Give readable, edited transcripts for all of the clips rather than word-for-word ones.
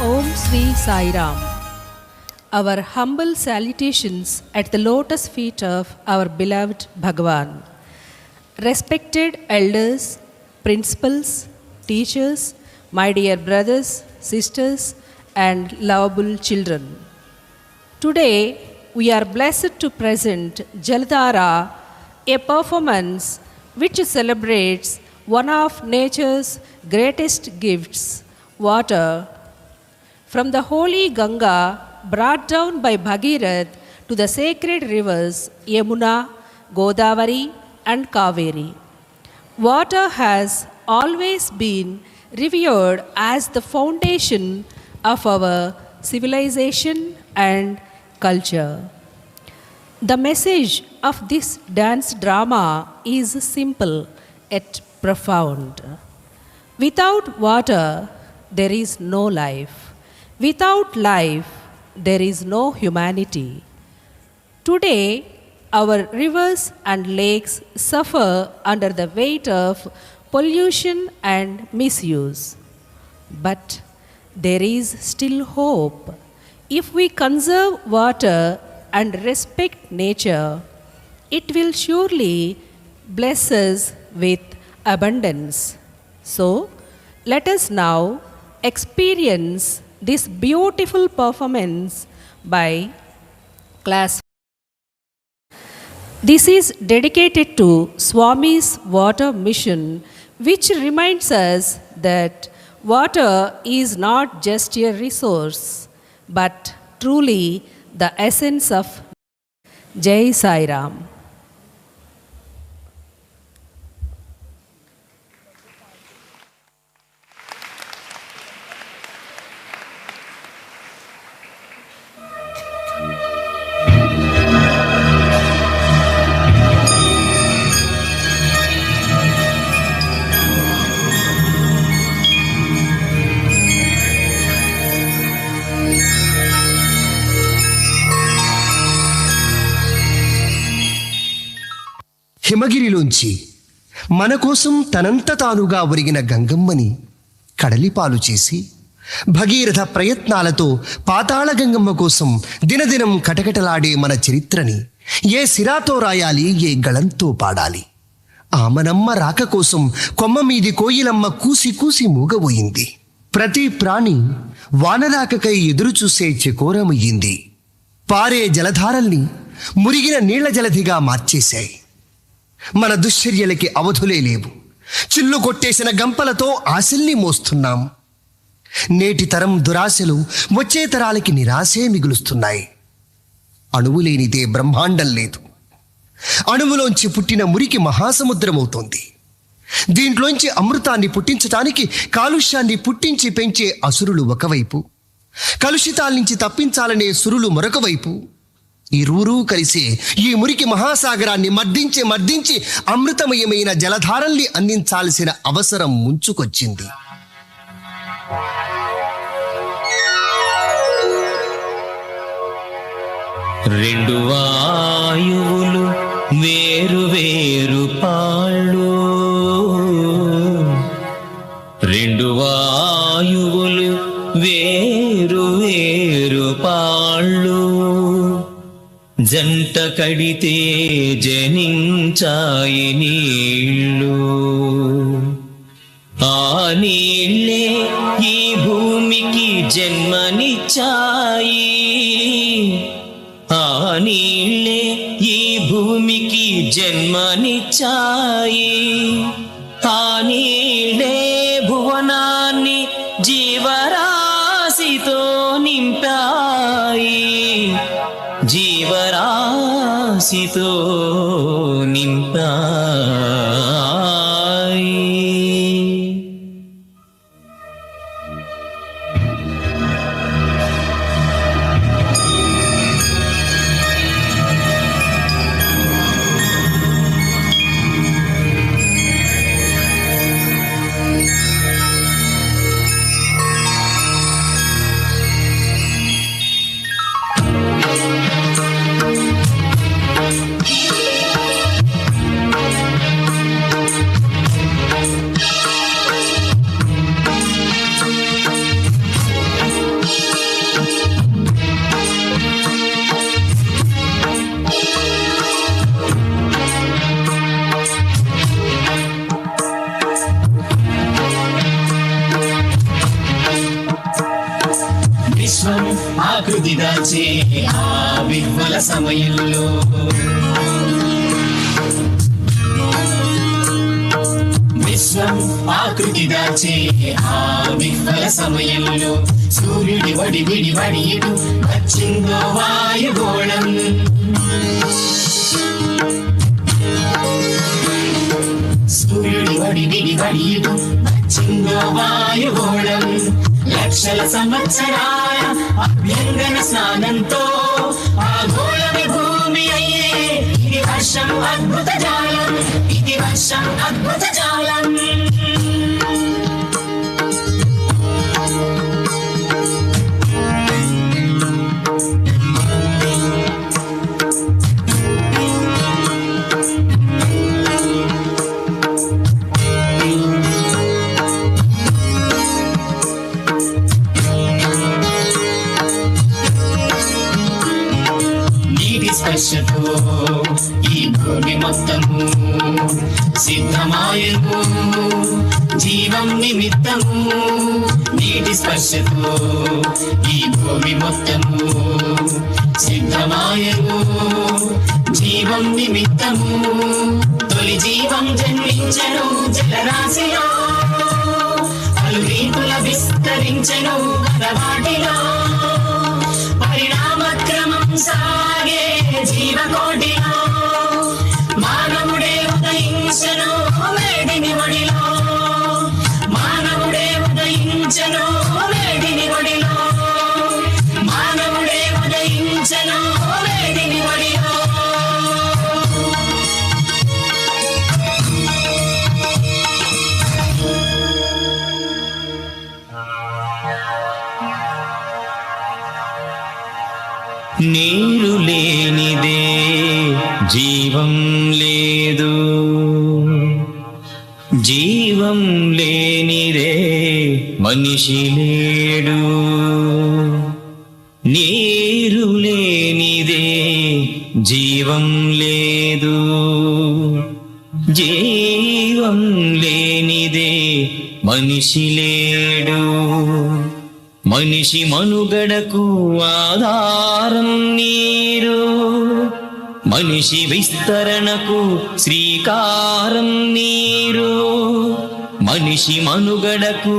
Om Sri Sai Ram. Our humble salutations at the lotus feet of our beloved Bhagavan. Respected elders, principals, teachers, my dear brothers, sisters, and lovable children. Today, we are blessed to present Jaladhara, a performance which celebrates one of nature's greatest gifts, water. From the holy Ganga, brought down by Bhagirath to the sacred rivers Yamuna, Godavari, and Kaveri. Water has always been revered as the foundation of our civilization and culture. The message of this dance drama is simple yet profound. Without water, there is no life. Without life, there is no humanity. Today, our rivers and lakes suffer under the weight of pollution and misuse. But there is still hope. If we conserve water and respect nature, it will surely bless us with abundance. So, let us now experience this beautiful performance by class. This is dedicated to Swami's water mission, which reminds us that water is not just a resource, but truly the essence of Jai Sai Ram. హిమగిరిలోంచి మన కోసం తనంత తానుగా ఒరిగిన గంగమ్మని కడలిపాలు చేసి భగీరథ ప్రయత్నాలతో పాతాళ గంగమ్మ కోసం దినదినం కటకటలాడే మన చరిత్రని ఏ సిరాతో రాయాలి, ఏ గళంతో పాడాలి? ఆమనమ్మ రాక కోసం కొమ్మ మీది కోయిలమ్మ కూసి కూసి మూగబోయింది. ప్రతి ప్రాణి వానరాకకై ఎదురుచూసే చకోరమయ్యింది. పారే జలధారల్ని మురిగిన నీళ్ల జలధిగా మార్చేశాయి. మన దుశ్చర్యలకి అవధులే లేవు. చిల్లు కొట్టేసిన గంపలతో ఆశల్ని మోస్తున్నాం. నేటి తరం దురాశలు వచ్చే తరాలకి నిరాశే మిగులుస్తున్నాయి. అణువు లేనిదే బ్రహ్మాండం లేదు. అణువులోంచి పుట్టిన మురికి మహాసముద్రమవుతోంది. దీంట్లోంచి అమృతాన్ని పుట్టించటానికి కాలుష్యాన్ని పుట్టించి పెంచే అసురులు ఒకవైపు, కలుషితాల నుంచి తప్పించాలనే సురులు మరొక వైపు, ఇరువురూ కలిసే ఈ మురికి మహాసాగరాన్ని మర్దించి అమృతమయమైన జలధారల్ని అందించాల్సిన అవసరం ముంచుకొచ్చింది. రెండు వాయువులు వేరు వేరు పాళ్ళు, రెండు వాయువులు వేరు వేరు పాళ్ళు, జంట కడితే జనించాయి నీళ్ళు. ఆ నీళ్ళే ఈ భూమికి జన్మనిచ్చాయి, ఆ నీళ్ళే ఈ భూమికి జన్మనిచ్చాయి. ఆ నీళ్ళే భువనాన్ని జీవరాశితో నింపాయి, జీవరాశితో నింపాయి. దాచే ఆ విహ్వల సమయంలో విశ్వం ఆకృతి దాచే ఆ విహ్వల సమయంలో సూర్యుడి వడి విడి వడియుడు వచ్చిందో వాయుగోళం సూర్యుడి వడి విడి వడియుడు వచ్చిందో వాయుగోళం లక్షల సంవత్సరాల అభ్యంగన స్నానంతో ఆ గోళమి భూమి అయ్యే ఇది వర్షం అద్భుత జాలం ఇది వర్షం అద్భుత జాలం స్పర్శతో ఈ భూమి మొత్తము సిద్ధమాయను జీవం నిమిత్తము నీటి స్పర్శతో ఈ భూమి మొత్తము సిద్ధమాయను జీవం నిమిత్తము తొలి జీవం జన్మించెను జలరాశిలో పలు రీతుల విస్తరించెను గతవాటిలో పరిణామక్రమం సాగే జీవకోటిలో మానవుడే ఉదయించెను మేడిని ఒడిలో మానవుడే ఉదయించెను మేడిని ఒడిలో మానవుడే ఉదయించెను మేడిని ఒడిలో నీరు లేనిదే జీవం లేదు జీవం లేనిదే మనిషి లేడు నీరు లేనిదే జీవం లేదు జీవం లేనిదే మనిషి లేడు మనిషి మనుగడకు ఆధారం నీరు మనిషి విస్తరణకు శ్రీకారం నీరు మనిషి మనుగడకు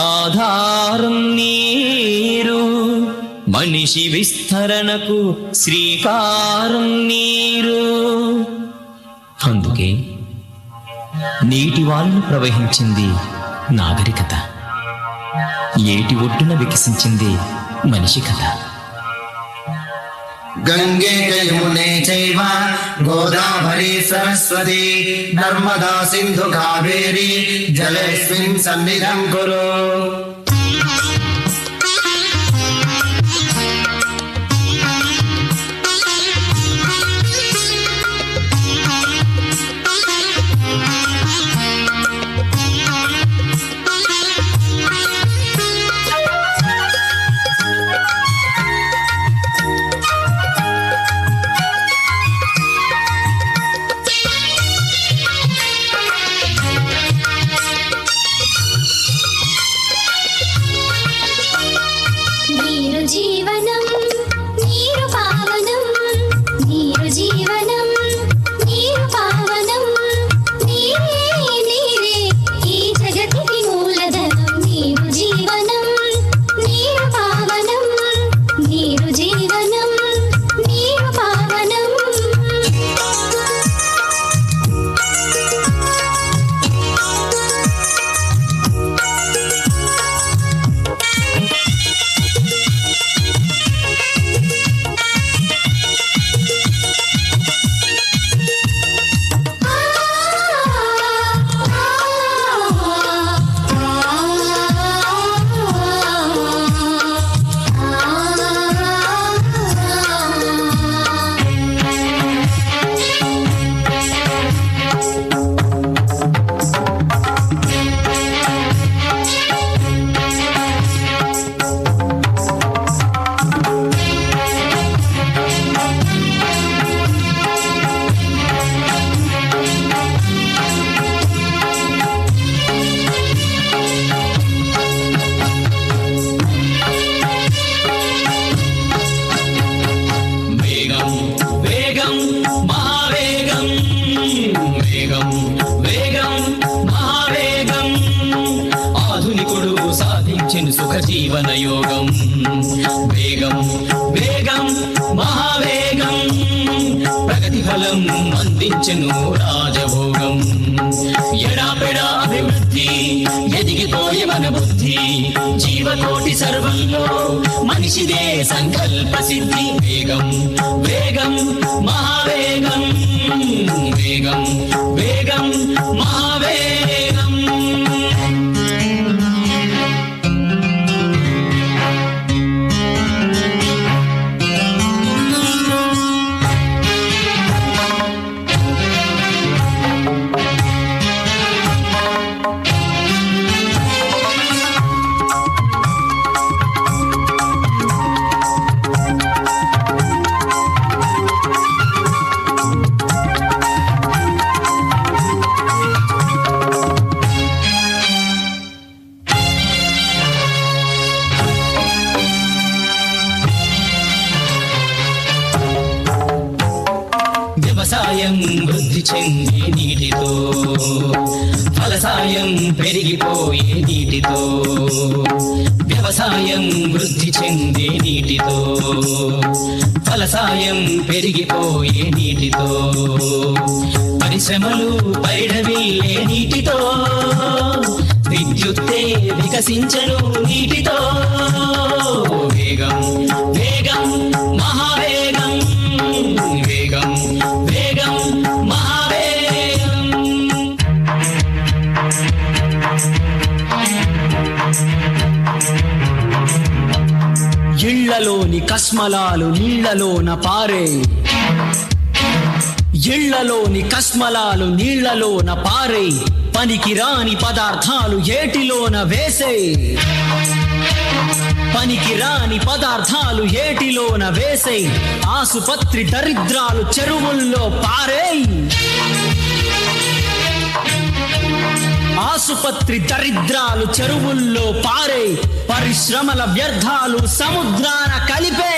ఆధారం నీరు మనిషి విస్తరణకు శ్రీకారం నీరు అందుకే నీటి వాలును ప్రవహించింది నాగరికత ఏటి ఒడ్డున వికసించింది మనిషి కథ గంగే యమునే చైవ గోదావరి సరస్వతి నర్మదా సింధు కావేరి జలేస్మిన్ సన్నిధం కురు జీవన యోగం. వేగం వేగం మహావేగం ప్రగతి ఫలం అందించెను రాజభోగం. ఎడాపెడా అభివృద్ధి ఎదిగిపోయే మన బుద్ధి, జీవకోటి సర్వంలో మనిషిదే సంకల్ప సిద్ధి. వేగం వేగం మహావేగం, వేగం వేగం మహావేగం. వ్యవసాయం వృద్ధి చెందే నీటితో, ఫలసాయం పెరిగిపోయే నీటితో. వ్యవసాయం వృద్ధి చెందే నీటితో, ఫలసాయం పెరిగిపోయే నీటితో. పరిశ్రమలు పైడవిల్లే నీటితో, విద్యుత్తే వికసించను నీటితో. వేగం వేగం మహావేగం, వేగం వేగం మహావేగం. ఇళ్లలోని కస్మలాలు నీళ్లలోన పారే, ఇళ్లలోని కస్మలాలు నీళ్లలోన పారే. పనికిరాని పదార్థాలు ఏటిలోన వేసే, పనికిరాని పదార్థాలు ఏటిలోన వేసే. ఆసుపత్రి దరిద్రాలు చెరువుల్లో పారే, ఆసుపత్రి దరిద్రాలు చెరువుల్లో పారే. పరిశ్రమల వ్యర్థాలు సముద్రాన కలిపే.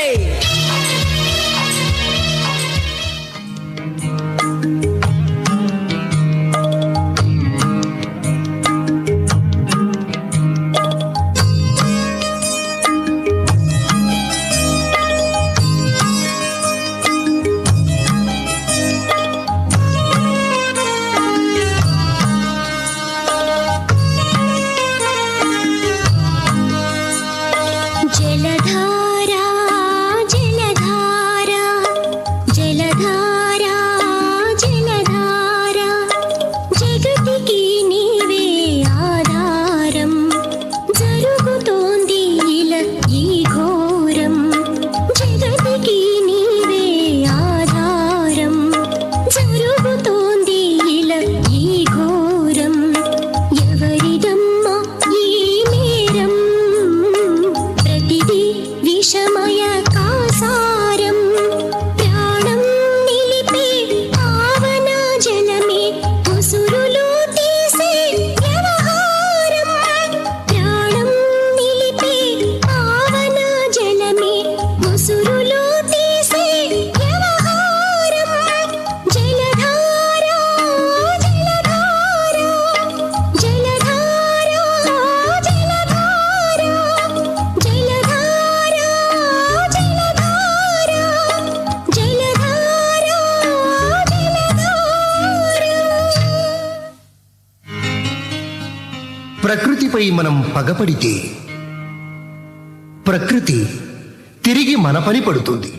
జలధారా జలధారా జలధారా జలధారా, జగతికి నీవే ఆధారం. జరుగుతోంది ఇలా ఈ ఘోరం, జగతికి నీవే ఆధారం. జరుగుతోంది ఇలా ఈ ఘోరం. ఎవరిదమ్మా ఈ నేరం, ప్రతిదీ విషమయ కాసారం. ప్రాణం నిలిపే పావన జలమే ఉసురులు తీసే వ్యవహారం. ప్రాణం నిలిపే పావన జలమే ఉసురులు తీసే వ్యవహారం. జలధారా జలధారా జలధారా జలధారా జలధారా జలధారా జలధారా జలధారా. ప్రకృతిపై మనం పగపడితే ప్రకృతి తిరిగి మన పని పడుతుంది.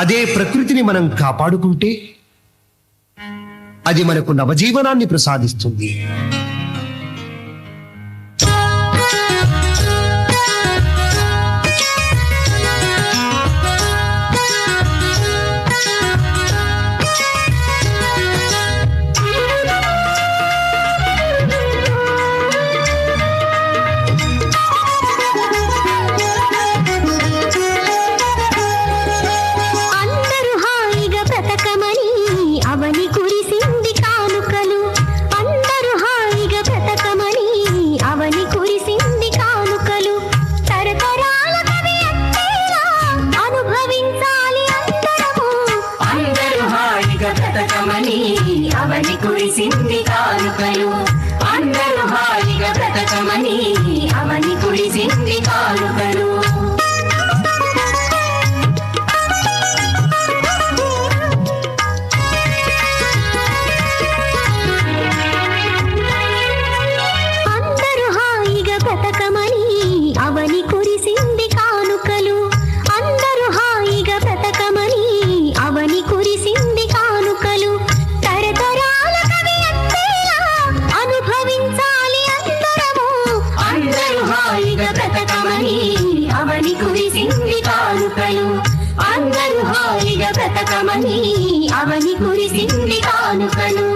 అదే ప్రకృతిని మనం కాపాడుకుంటే అది మనకు నవజీవనాన్ని ప్రసాదిస్తుంది. అందరూ హాయిగా బ్రతకమని అవని కురిసింది కానుకలు. అందరూ హాయిగా కురిసింది కానుకలు అందరూ హాయిగా బ్రతకమని అవని కురిసింది కానుకలు అందరూ హాయిగా బ్రతకమని అవని కురిసింది కానుకలు అందరూ హాయిగా బ్రతకమని అవని కురిసింది కానుకలు తరతరాల కవి అంతేలా అనుభవించాలి అందరము అందరూ హాయిగా బ్రతకమని అవని కురిసింది కానుకలు అందరూ హాయిగా బ్రతకమని అవని కురిసింది కానుకలు